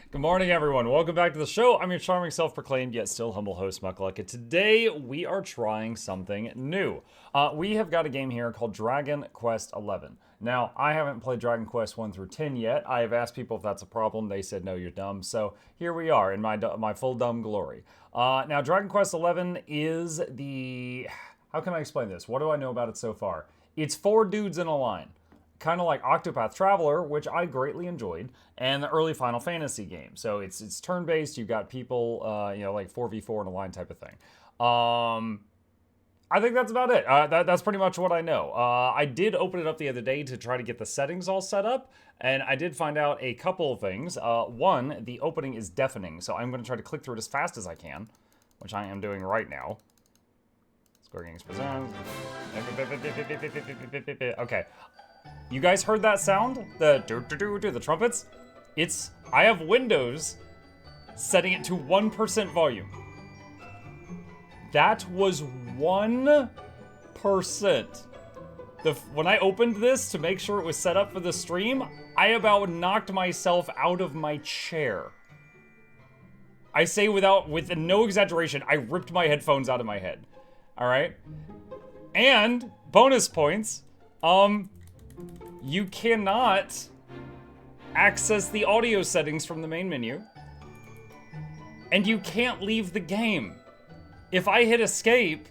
Good morning, everyone. Welcome back to the show. I'm your charming, self-proclaimed, yet still humble host, Mukluk, and today we are trying something new. We have got a game here called Dragon Quest XI. Now, I haven't played Dragon Quest 1 through 10 yet. I have asked people if that's a problem. They said, no, you're dumb. So here we are in my full dumb glory. Now, Dragon Quest XI is the... How can I explain this? What do I know about it so far? It's 4 dudes in a line. Kind of like Octopath Traveler, which I greatly enjoyed, and the early Final Fantasy game. So it's turn-based. You've got people, like 4v4 in a line type of thing. I think that's about it. That's pretty much what I know. I did open it up the other day to try to get the settings all set up, and I did find out a couple of things. One, the opening is deafening, so I'm going to try to click through it as fast as I can, which I am doing right now. Square Games presents. Okay. You guys heard that sound? The do-do-do-do, the trumpets? I have Windows setting it to 1% volume. That was 1%. When I opened this to make sure it was set up for the stream, I about knocked myself out of my chair. I say with no exaggeration, I ripped my headphones out of my head. All right? And bonus points, you cannot access the audio settings from the main menu, and you can't leave the game. If I hit escape,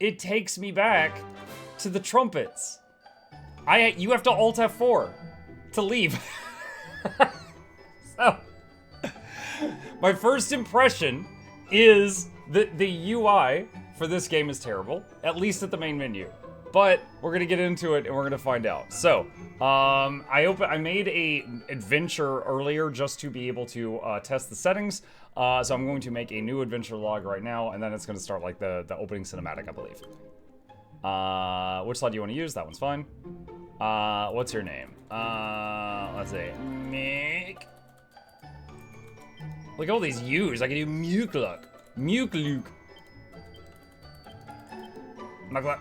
it takes me back to the trumpets. You have to Alt F4 to leave. So, my first impression is that the UI for this game is terrible, at least at the main menu. But we're gonna get into it and we're gonna find out. So, I made a adventure earlier just to be able to test the settings. So I'm going to make a new adventure log right now, and then it's gonna start like the opening cinematic, I believe. Which slide do you want to use? That one's fine. What's your name? Let's see. Mick. Look at all these U's. I can do Mukluk. Mukluk. Mukluk.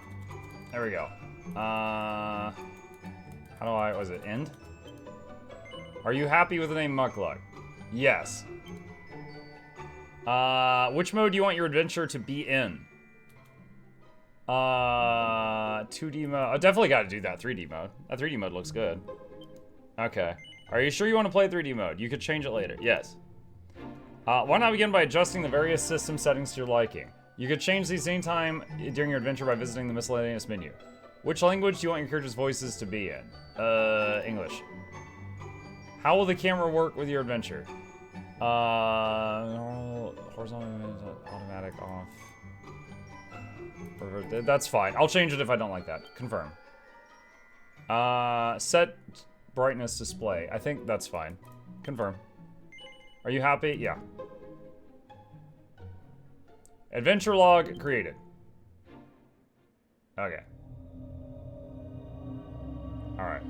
There we go. How do was it end? Are you happy with the name Mukluk? Yes. Which mode do you want your adventure to be in? 2D mode. I definitely gotta do that 3D mode. That 3D mode looks good. Okay. Are you sure you want to play 3D mode? You could change it later. Yes. Why not begin by adjusting the various system settings to your liking? You could change these anytime during your adventure by visiting the miscellaneous menu. Which language do you want your character's voices to be in? English. How will the camera work with your adventure? Horizontal, automatic, off. That's fine. I'll change it if I don't like that. Confirm. Set brightness display. I think that's fine. Confirm. Are you happy? Yeah. Adventure log created. Okay. Alright.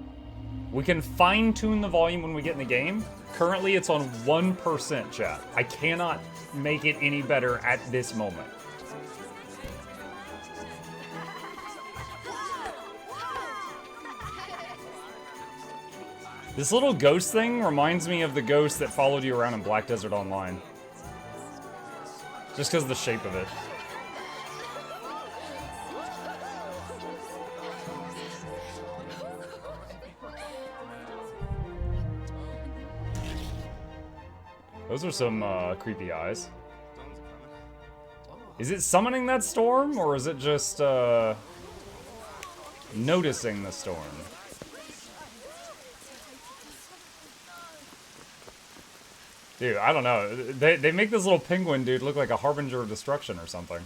We can fine-tune the volume when we get in the game. Currently, it's on 1%, chat. I cannot make it any better at this moment. This little ghost thing reminds me of the ghost that followed you around in Black Desert Online. Just because of the shape of it. Those are some creepy eyes. Is it summoning that storm, or is it just noticing the storm? Dude, I don't know. They make this little penguin dude look like a harbinger of destruction or something.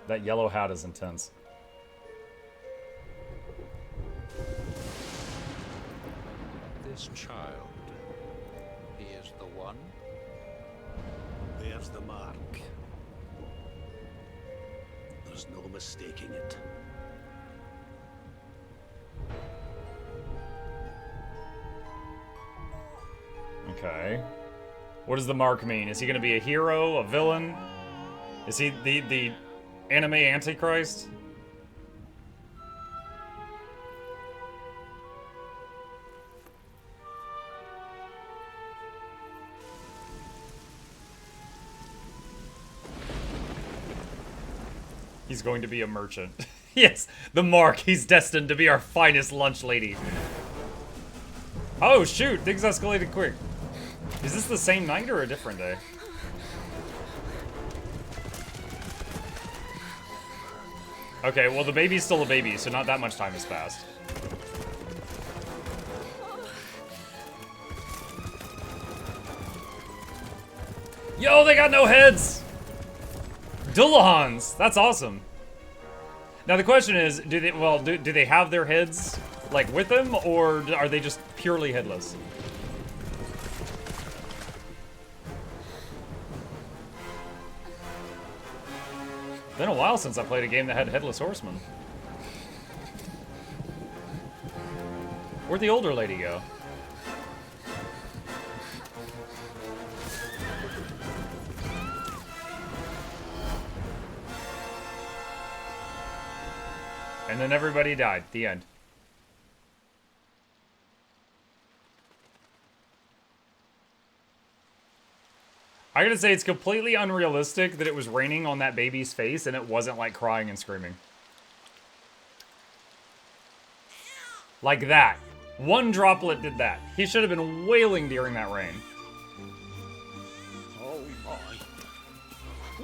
That yellow hat is intense. This child, he is the one. There's the mark. There's no mistaking it. Okay. What does the mark mean? Is he going to be a hero, a villain? Is he the anime Antichrist? He's going to be a merchant. Yes, the mark. He's destined to be our finest lunch lady. Oh, shoot. Things escalated quick. Is this the same night or a different day? Okay, well, the baby's still a baby, so not that much time has passed. Yo, they got no heads! Dullahans! That's awesome. Now the question is, do they have their heads, like, with them, or are they just purely headless? Been a while since I played a game that had headless horsemen. Where'd the older lady go? And then everybody died. The end. I gotta say, it's completely unrealistic that it was raining on that baby's face and it wasn't like crying and screaming. Like that. One droplet did that. He should have been wailing during that rain. Oh my.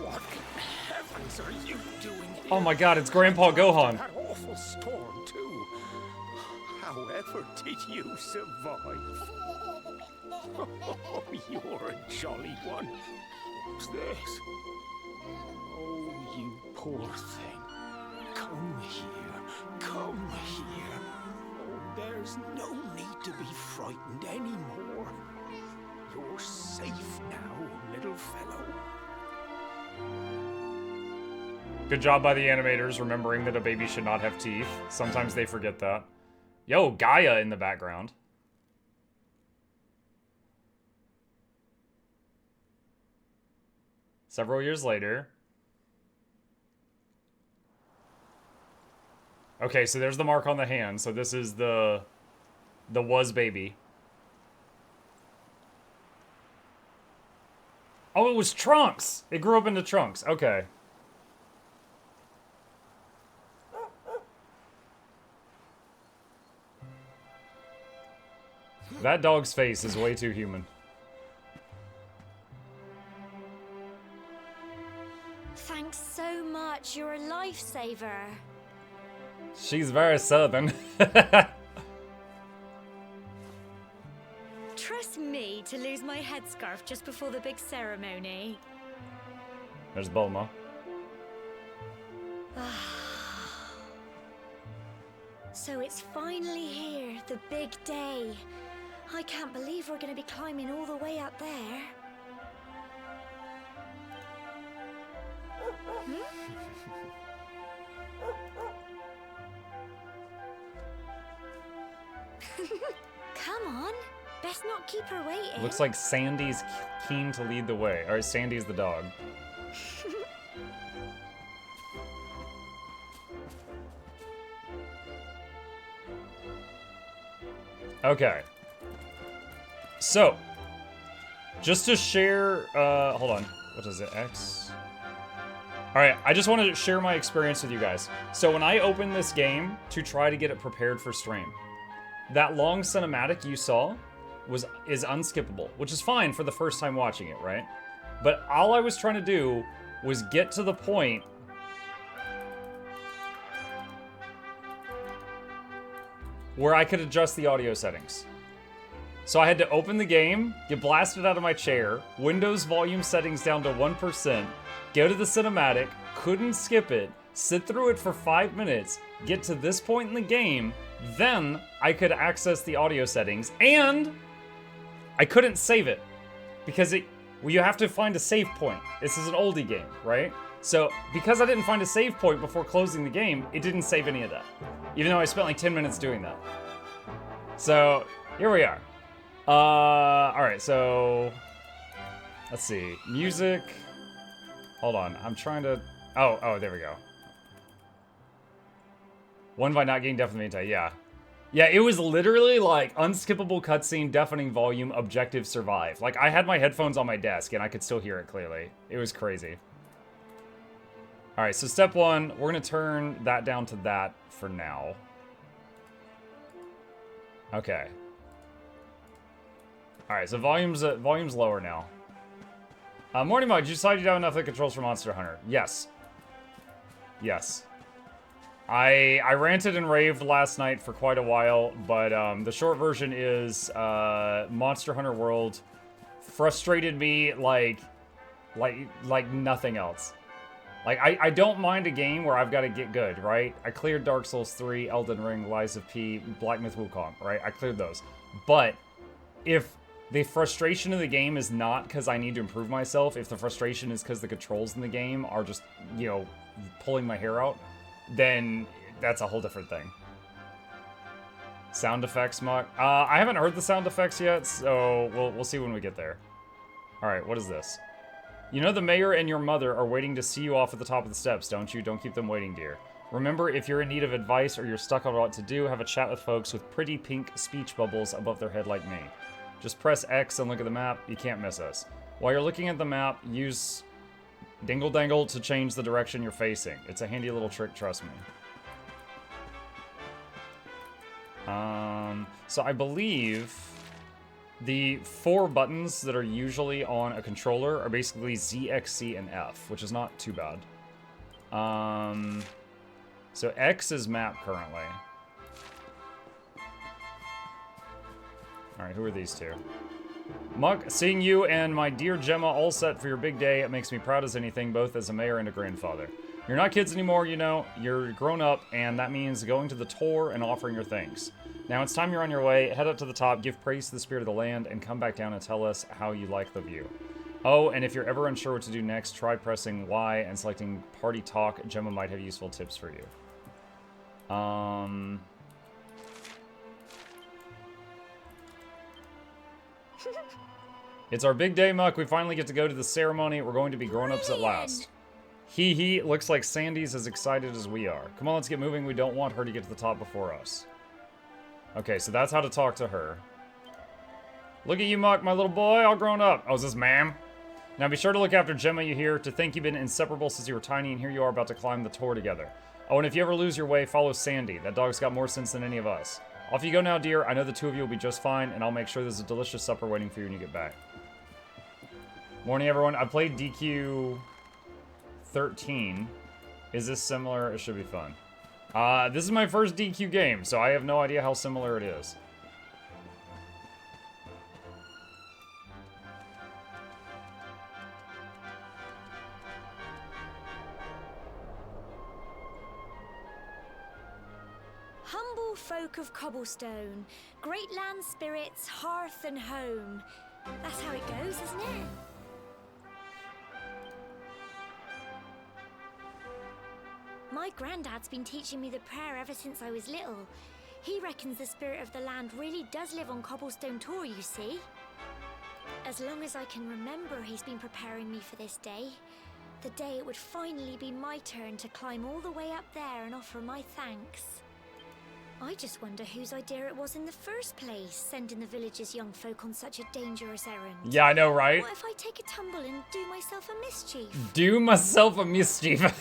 What in heavens are you doing here? Oh my god, it's Grandpa Gohan. That awful storm, too. However did you survive? Oh, you're a jolly one. What's this? Oh, you poor thing. Come here. Come here. Oh, there's no need to be frightened anymore. You're safe now, little fellow. Good job by the animators remembering that a baby should not have teeth. Sometimes they forget that. Yo, Gaia in the background. Several years later. Okay, so there's the mark on the hand. So this is the was baby. Oh, it was Trunks. It grew up into Trunks. Okay. That dog's face is way too human. Thanks so much. You're a lifesaver. She's very southern. Trust me to lose my headscarf just before the big ceremony. There's Bulma. So it's finally here, the big day. I can't believe we're going to be climbing all the way up there. Come on. Best not keep her waiting. Looks like Sandy's keen to lead the way. Or Sandy's the dog. Okay. So, just to share, hold on. What is it, X? Alright, I just want to share my experience with you guys. So when I opened this game to try to get it prepared for stream, that long cinematic you saw is unskippable, which is fine for the first time watching it, right? But all I was trying to do was get to the point where I could adjust the audio settings. So I had to open the game, get blasted out of my chair, Windows volume settings down to 1%, go to the cinematic, couldn't skip it, sit through it for 5 minutes, get to this point in the game, then I could access the audio settings, and I couldn't save it because you have to find a save point. This is an oldie game, right? So because I didn't find a save point before closing the game, it didn't save any of that, even though I spent like 10 minutes doing that. So here we are. All right, so let's see, music. Hold on, I'm trying to. Oh, there we go. One by not getting deafening, yeah. Yeah, it was literally like unskippable cutscene, deafening volume, objective survive. Like I had my headphones on my desk and I could still hear it clearly. It was crazy. All right, so step one, we're gonna turn that down to that for now. Okay. All right, so volume's lower now. Morning Mug, did you decide you have enough of the controls for Monster Hunter? Yes. Yes. I ranted and raved last night for quite a while, but the short version is Monster Hunter World frustrated me like nothing else. Like, I don't mind a game where I've got to get good, right? I cleared Dark Souls 3, Elden Ring, Lies of P, Black Myth Wukong, right? I cleared those. But if the frustration of the game is not because I need to improve myself, if the frustration is because the controls in the game are just, you know, pulling my hair out, then that's a whole different thing. Sound effects, Muck. I haven't heard the sound effects yet, so we'll see when we get there. All right, what is this? You know the mayor and your mother are waiting to see you off at the top of the steps, don't you? Don't keep them waiting, dear. Remember, if you're in need of advice or you're stuck on what to do, have a chat with folks with pretty pink speech bubbles above their head like me. Just press X and look at the map. You can't miss us. While you're looking at the map, use Dingle Dangle to change the direction you're facing. It's a handy little trick, trust me. So I believe the 4 buttons that are usually on a controller are basically Z, X, C, and F, which is not too bad. So X is map currently. Alright, who are these two? Muck, seeing you and my dear Gemma all set for your big day, it makes me proud as anything, both as a mayor and a grandfather. You're not kids anymore, you know. You're grown up, and that means going to the tour and offering your thanks. Now it's time you're on your way. Head up to the top, give praise to the spirit of the land, and come back down and tell us how you like the view. Oh, and if you're ever unsure what to do next, try pressing Y and selecting Party Talk. Gemma might have useful tips for you. It's our big day, Muck. We finally get to go to the ceremony. We're going to be grown-ups at last. Hee. Looks like Sandy's as excited as we are. Come on, let's get moving. We don't want her to get to the top before us. Okay, so that's how to talk to her. Look at you, Muck, my little boy, all grown up. Oh, is this ma'am? Now be sure to look after Gemma, you hear. To think you've been inseparable since you were tiny, and here you are about to climb the tour together. Oh, and if you ever lose your way, follow Sandy. That dog's got more sense than any of us. Off you go now, dear. I know the two of you will be just fine, and I'll make sure there's a delicious supper waiting for you when you get back. Morning, everyone. I played DQ 13. Is this similar? It should be fun. This is my first DQ game, so I have no idea how similar it is. Humble folk of cobblestone, great land spirits, hearth and home. That's how it goes, isn't it? My granddad's been teaching me the prayer ever since I was little. He reckons the spirit of the land really does live on Cobblestone Tor, you see. As long as I can remember, he's been preparing me for this day. The day it would finally be my turn to climb all the way up there and offer my thanks. I just wonder whose idea it was in the first place, sending the village's young folk on such a dangerous errand. Yeah, I know, right? What if I take a tumble and do myself a mischief? Do myself a mischief.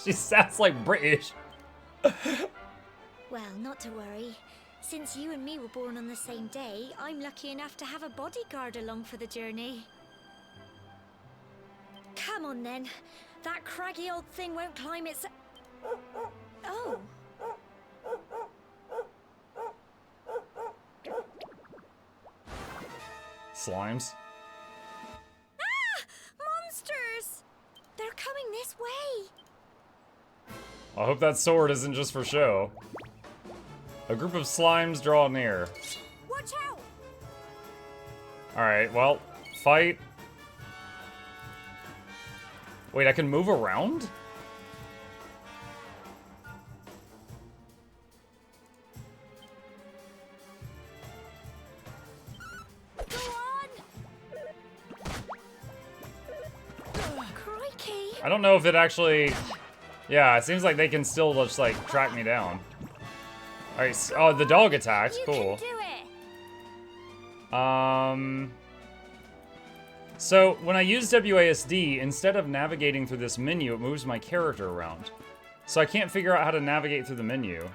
She sounds like British. Well, not to worry. Since you and me were born on the same day, I'm lucky enough to have a bodyguard along for the journey. Come on then. That craggy old thing won't climb its... Oh. Slimes. Ah! Monsters! They're coming this way. I hope that sword isn't just for show. A group of slimes draw near. Watch out! Alright, well, fight. Wait, I can move around? Go on! Crikey! I don't know if it actually... Yeah, it seems like they can still just, like, track me down. Alright, oh, the dog attacked. You Cool. can do it! So when I use WASD, instead of navigating through this menu, it moves my character around. So I can't figure out how to navigate through the menu.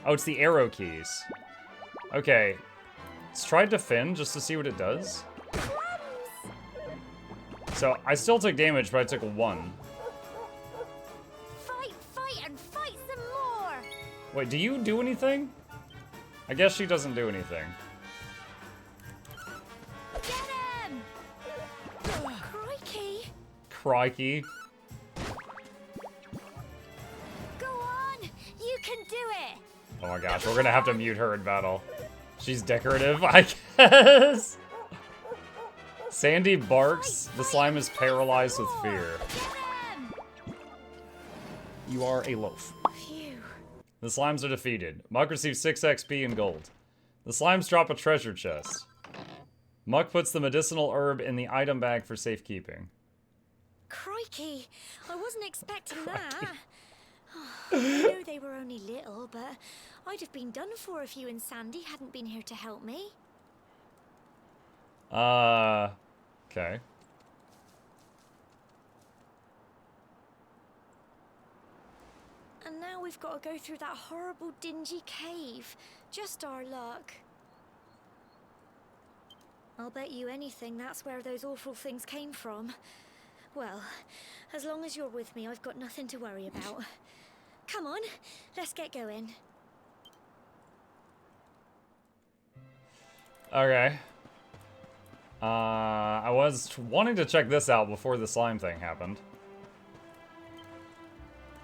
Oh, it's the arrow keys. Okay. Let's try defend just to see what it does. So I still took damage, but I took 1. Fight, and fight some more! Wait, do you do anything? I guess she doesn't do anything. Get him! Crikey! Crikey. Go on! You can do it! Oh my gosh, we're gonna have to mute her in battle. She's decorative, I guess. Sandy barks. The slime is paralyzed with fear. You are a loaf. Phew. The slimes are defeated. Muck receives 6 XP and gold. The slimes drop a treasure chest. Muck puts the medicinal herb in the item bag for safekeeping. Crikey! I wasn't expecting that. I know they were only little, but I'd have been done for if you and Sandy hadn't been here to help me. Okay. And now we've got to go through that horrible, dingy cave. Just our luck. I'll bet you anything that's where those awful things came from. Well, as long as you're with me, I've got nothing to worry about. Come on, let's get going. Okay. I was wanting to check this out before the slime thing happened.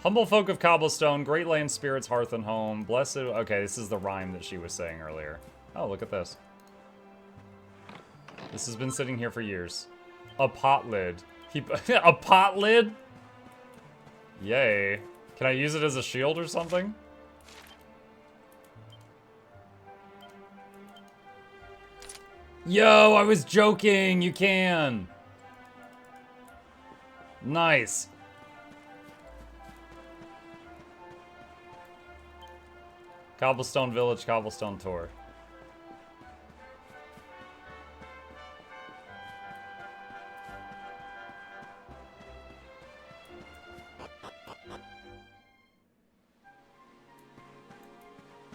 Humble folk of cobblestone, great land spirits, hearth and home, blessed... Okay, this is the rhyme that she was saying earlier. Oh, look at this. This has been sitting here for years. A pot lid. A pot lid? Yay. Can I use it as a shield or something? Yo, I was joking. You can. Nice. Cobblestone Village, Cobblestone Tour.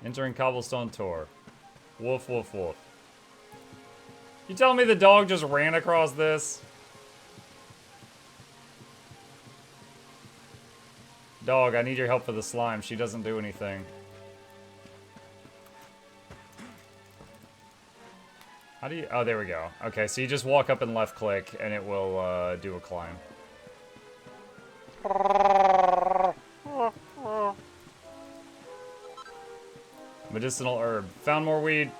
Entering Cobblestone Tour. Woof, woof, woof. You telling me the dog just ran across this? Dog, I need your help for the slime. She doesn't do anything. How do you... Oh, there we go. Okay, so you just walk up and left click, and it will do a climb. Medicinal herb. Found more weed.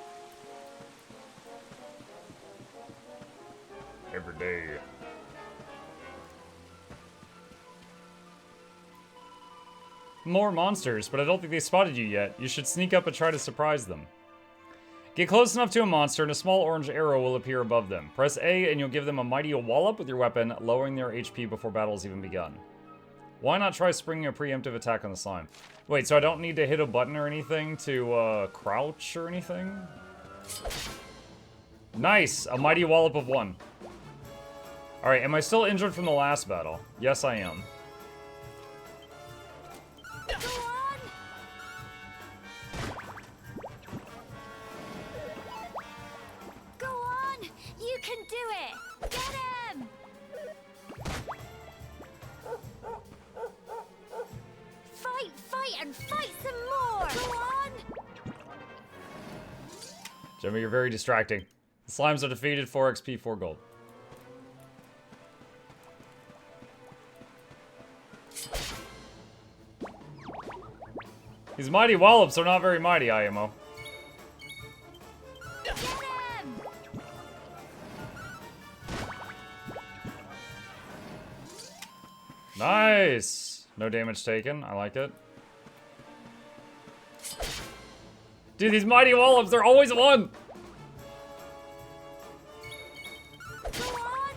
Every day. More monsters, but I don't think they spotted you yet. You should sneak up and try to surprise them. Get close enough to a monster and a small orange arrow will appear above them. Press A and you'll give them a mighty wallop with your weapon, lowering their HP before battle's even begun. Why not try springing a preemptive attack on the slime? Wait, so I don't need to hit a button or anything to crouch or anything? Nice! A mighty wallop of 1. Alright, am I still injured from the last battle? Yes, I am. Go on! Go on! You can do it! Get him! Fight, and fight some more! Go on! Jimmy, you're very distracting. The slimes are defeated, 4 XP, 4 gold. These mighty wallops are not very mighty, IMO. Get him! Nice! No damage taken. I like it. Dude, these mighty wallops, they're always 1! Go on!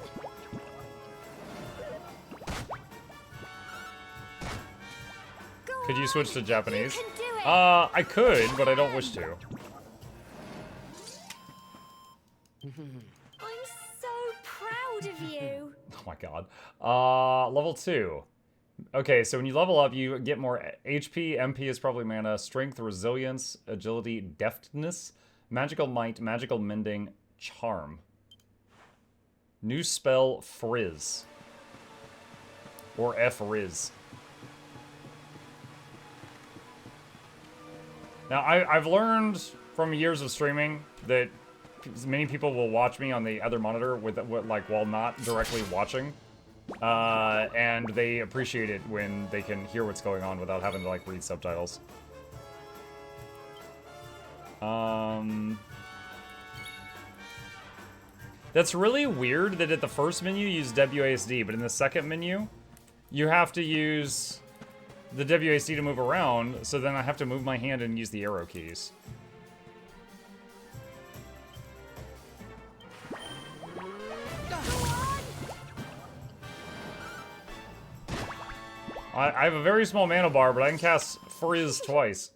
Could you switch to Japanese? You can do it! I could, but I don't wish to. I'm so proud proud of you. Oh my god. Level 2. Okay, so when you level up, you get more HP. MP is probably mana. Strength, resilience, agility, deftness, magical might, magical mending, charm. New spell, frizz. Or F-Riz. Now, I've learned from years of streaming that many people will watch me on the other monitor with like while not directly watching. And they appreciate it when they can hear what's going on without having to like read subtitles. That's really weird that at the first menu you use WASD, but in the second menu you have to use the WASD to move around, so then I have to move my hand and use the arrow keys. I have a very small mana bar, but I can cast Frizz twice.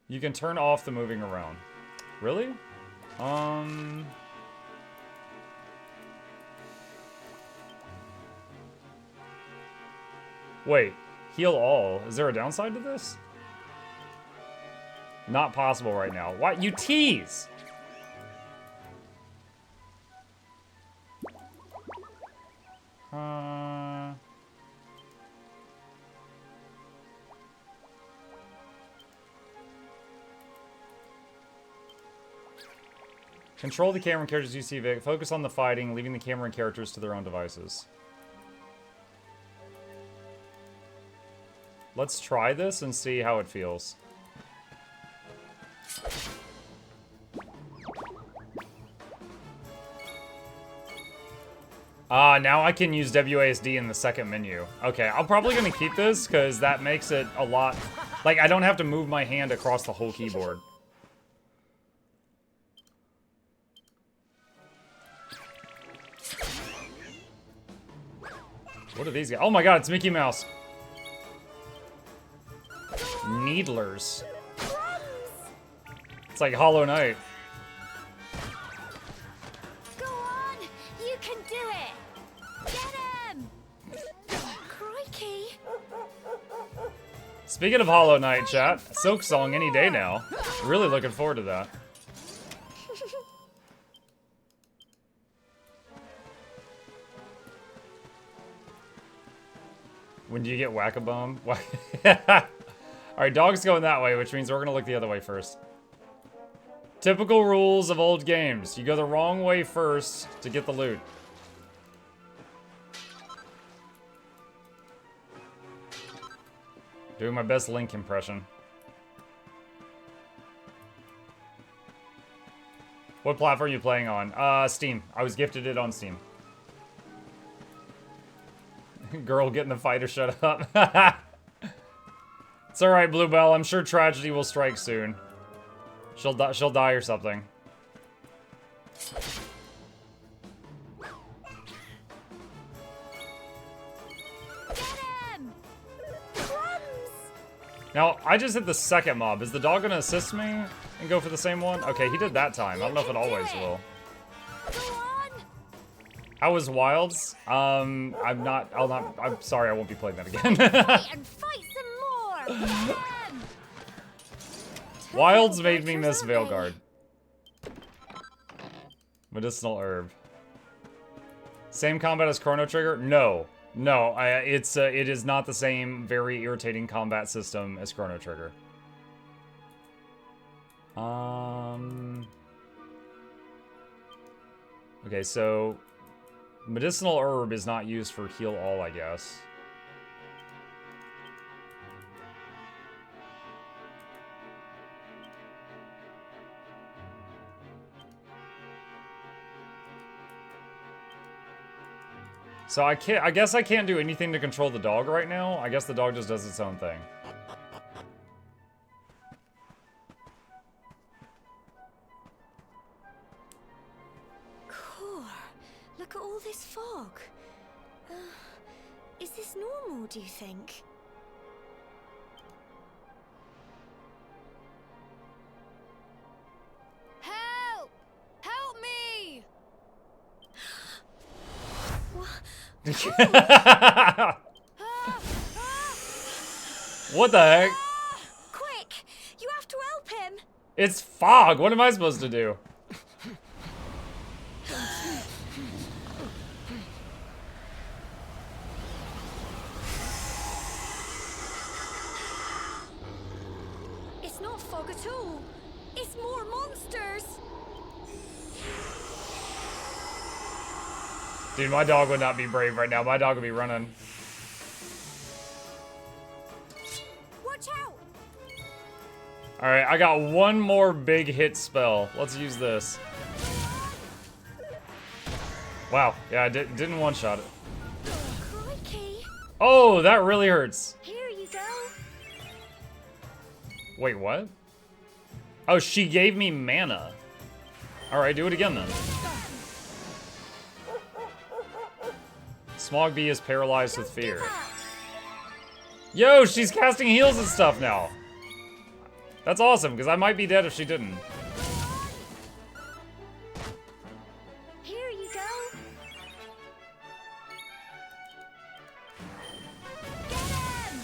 You can turn off the moving around. Really? Wait. Heal all. Is there a downside to this? Not possible right now. Why? You tease! Control the camera characters you see, Vic. Focus on the fighting, leaving the camera and characters to their own devices. Let's try this and see how it feels. Now I can use WASD in the second menu. Okay, I'm probably gonna keep this, because that makes it a lot... Like, I don't have to move my hand across the whole keyboard. What are these guys? Oh my god, it's Mickey Mouse. Needlers. It's like Hollow Knight. Go on, you can do it. Get him. Crikey. Speaking of Hollow Knight, chat, Silk Song any day now. Really looking forward to that. When do you get Whack-A-Bum? Alright, dog's going that way, which means we're gonna look the other way first. Typical rules of old games. You go the wrong way first to get the loot. Doing my best Link impression. What platform are you playing on? Steam. I was gifted it on Steam. Girl, get in the fight or shut up. It's alright, Bluebell. I'm sure tragedy will strike soon. She'll die or something. Get him. Crumbs. Now, I just hit the second mob. Is the dog gonna assist me and go for the same one? Okay, he did that time. I don't know if it always will. Go on. How was Wilds? I'm sorry, I won't be playing that again. Fight and fight some more. Get him. Wilds made me miss Veilguard. Medicinal herb. Same combat as Chrono Trigger? No. No, it is not the same very irritating combat system as Chrono Trigger. Okay, so medicinal herb is not used for heal all, I guess. So I guess I can't do anything to control the dog right now. I guess the dog just does its own thing. Core, look at all this fog. Is this normal, do you think? Help! Help me! What the heck? Quick! You have to help him! It's fog. What am I supposed to do? It's not fog at all. It's more monsters. Dude, my dog would not be brave right now. My dog would be running. Watch out! Alright, I got one more big hit spell. Let's use this. Wow. Yeah, I didn't one-shot it. Crikey! Oh, that really hurts. Here you go. Wait, what? Oh, she gave me mana. Alright, do it again then. Smog Bee is paralyzed with fear. Yo, she's casting heals and stuff now. That's awesome, because I might be dead if she didn't. Here you go. Get him!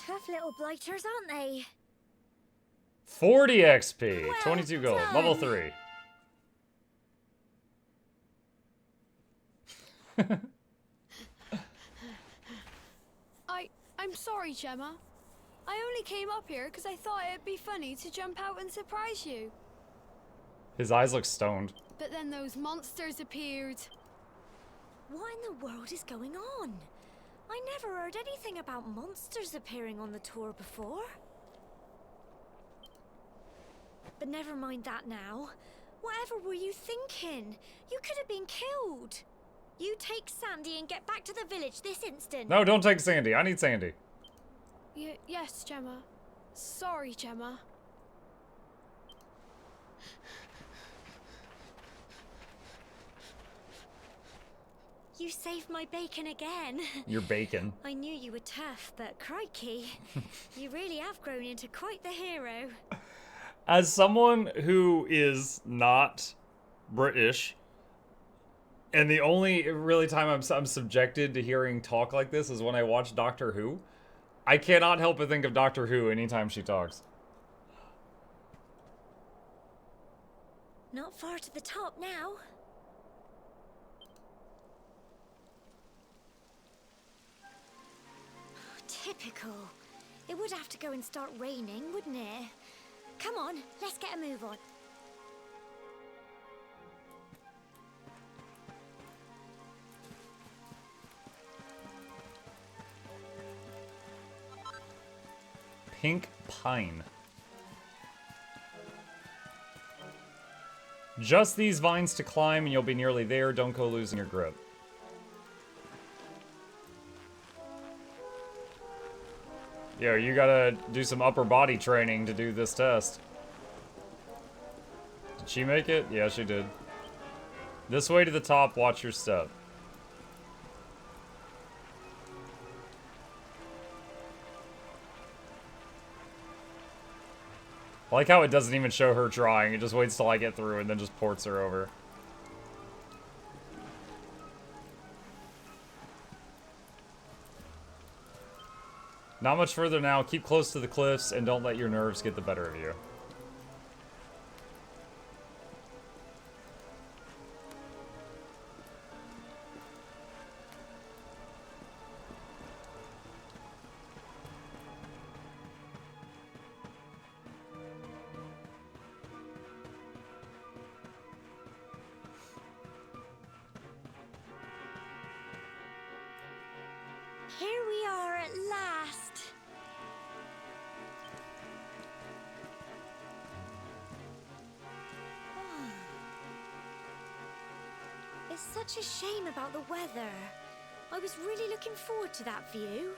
Tough little blighters, aren't they? 40 XP, Well 22 gold, done. level 3. I'm sorry, Gemma. I only came up here because I thought it'd be funny to jump out and surprise you. His eyes look stoned. But then those monsters appeared. What in the world is going on? I never heard anything about monsters appearing on the tour before. But never mind that now. Whatever were you thinking? You could have been killed. You take Sandy and get back to the village this instant. No, don't take Sandy. I need Sandy. Yes, Gemma. Sorry, Gemma. You saved my bacon again. You're bacon. I knew you were tough, but crikey, you really have grown into quite the hero. As someone who is not British, and the only really time I'm subjected to hearing talk like this is when I watch Doctor Who, I cannot help but think of Doctor Who anytime she talks. Not far to the top now. Typical. It would have to go and start raining, wouldn't it? Come on, let's get a move on. Pink pine. Just these vines to climb and you'll be nearly there. Don't go losing your grip. Yo, you gotta do some upper body training to do this test. Did she make it? Yeah, she did. This way to the top, watch your step. I like how it doesn't even show her trying. It just waits till I get through and then just ports her over. Not much further now. Keep close to the cliffs and don't let your nerves get the better of you. Here we are at last. It's such a shame about the weather. I was really looking forward to that view.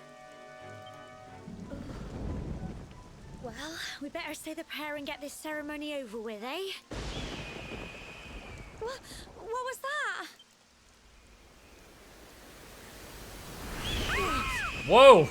Well, we better say the prayer and get this ceremony over with, eh? What was that? Whoa!